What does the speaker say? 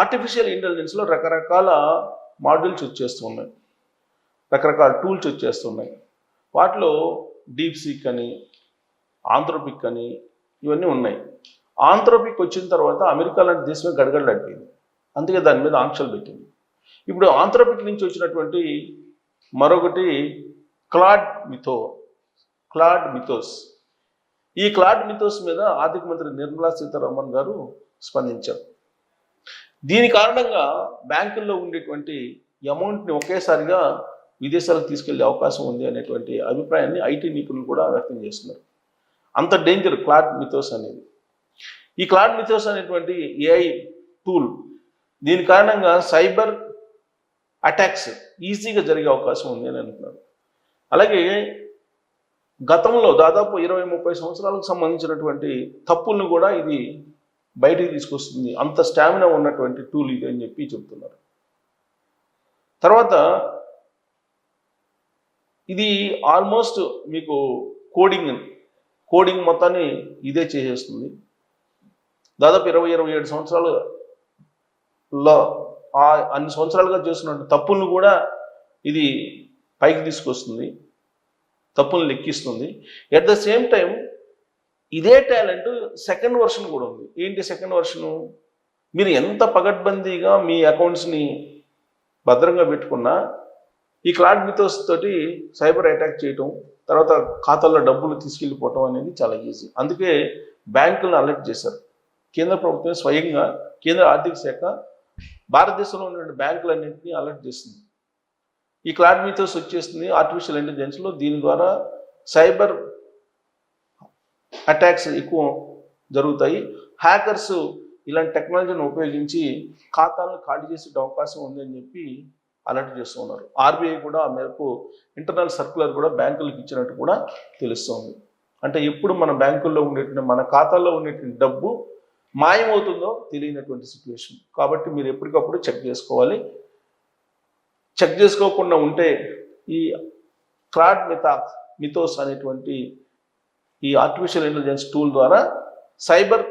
Artificial ఇంటెలిజెన్స్లో రకరకాల modules వచ్చేస్తున్నాయి, రకరకాల టూల్స్ వచ్చేస్తున్నాయి. వాటిలో డీప్ సీక్ అని, ఆంథ్రోపిక్ అని ఇవన్నీ ఉన్నాయి. ఆంథ్రోపిక్ వచ్చిన తర్వాత అమెరికా లాంటి దేశమే గడగడలాడిపోయింది, అందుకే దాని మీద ఆంక్షలు పెట్టింది. ఇప్పుడు ఆంథ్రోపిక్ నుంచి వచ్చినటువంటి మరొకటి క్లాడ్ మిథోస్. ఈ క్లాడ్ మిథోస్ మీద ఆర్థిక మంత్రి నిర్మలా సీతారామన్ గారు స్పందించారు. దీని కారణంగా బ్యాంకుల్లో ఉండేటువంటి అమౌంట్ని ఒకేసారిగా విదేశాలకు తీసుకెళ్లే అవకాశం ఉంది అనేటువంటి అభిప్రాయాన్ని ఐటీ నిపుణులు కూడా వ్యక్తం చేస్తున్నారు. అంత డేంజర్ క్లాడ్ మిథోస్ అనేది. ఈ క్లాడ్ మిథోస్ అనేటువంటి ఏఐ టూల్, దీని కారణంగా సైబర్ అటాక్స్ ఈజీగా జరిగే అవకాశం ఉంది అని అంటున్నారు. అలాగే గతంలో దాదాపు 20-30 సంవత్సరాలకు సంబంధించినటువంటి తప్పులను కూడా ఇది బయటికి తీసుకొస్తుంది, అంత స్టామినా ఉన్నటువంటి టూల్ ఇది అని చెప్పి చెప్తున్నారు. తర్వాత ఇది ఆల్మోస్ట్ మీకు కోడింగ్ మొత్తాన్ని ఇదే చేసేస్తుంది. దాదాపు 20-27 సంవత్సరాలలో అన్ని సంవత్సరాలుగా చేస్తున్న తప్పులను కూడా ఇది పైకి తీసుకొస్తుంది, తప్పులను లెక్కిస్తుంది. ఎట్ ద సేమ్ టైం ఇదే టాలెంట్ సెకండ్ వర్షన్ కూడా ఉంది. ఏంటి సెకండ్ వర్షను? మీరు ఎంత పగడ్బందీగా మీ అకౌంట్స్ని భద్రంగా పెట్టుకున్నా ఈ క్లాడ్ మిథోస్ తోటి సైబర్ అటాక్ చేయటం, తర్వాత ఖాతాల్లో డబ్బులు తీసుకెళ్ళిపోవటం అనేది చాలా ఈజీ. అందుకే బ్యాంకులను అలర్ట్ చేశారు. కేంద్ర ప్రభుత్వం స్వయంగా, కేంద్ర ఆర్థిక శాఖ భారతదేశంలో ఉన్న బ్యాంకులన్నింటినీ అలర్ట్ చేస్తుంది. ఈ క్లాడ్ మిథోస్ వచ్చేస్తుంది ఆర్టిఫిషియల్ ఇంటెలిజెన్స్లో. దీని ద్వారా సైబర్ అటాక్స్ ఎక్కువ జరుగుతాయి. హ్యాకర్స్ ఇలాంటి టెక్నాలజీని ఉపయోగించి ఖాతాలను ఖాళీ చేసే అవకాశం ఉంది అని చెప్పి అలర్ట్ చేస్తూ ఉన్నారు. ఆర్బీఐ కూడా ఆ మేరకు ఇంటర్నల్ సర్క్యులర్ కూడా బ్యాంకులకు ఇచ్చినట్టు కూడా తెలుస్తుంది. అంటే ఎప్పుడు మన బ్యాంకుల్లో ఉండేటువంటి, మన ఖాతాల్లో ఉండేటువంటి డబ్బు మాయమవుతుందో తెలియనటువంటి సిచ్యువేషన్. కాబట్టి మీరు ఎప్పటికప్పుడు చెక్ చేసుకోవాలి. చెక్ చేసుకోకుండా ఉంటే ఈ క్లాడ్ మిథోస్ అనేటువంటి ఈ ఆర్టిఫిషియల్ ఇంటెలిజెన్స్ టూల్ ద్వారా సైబర్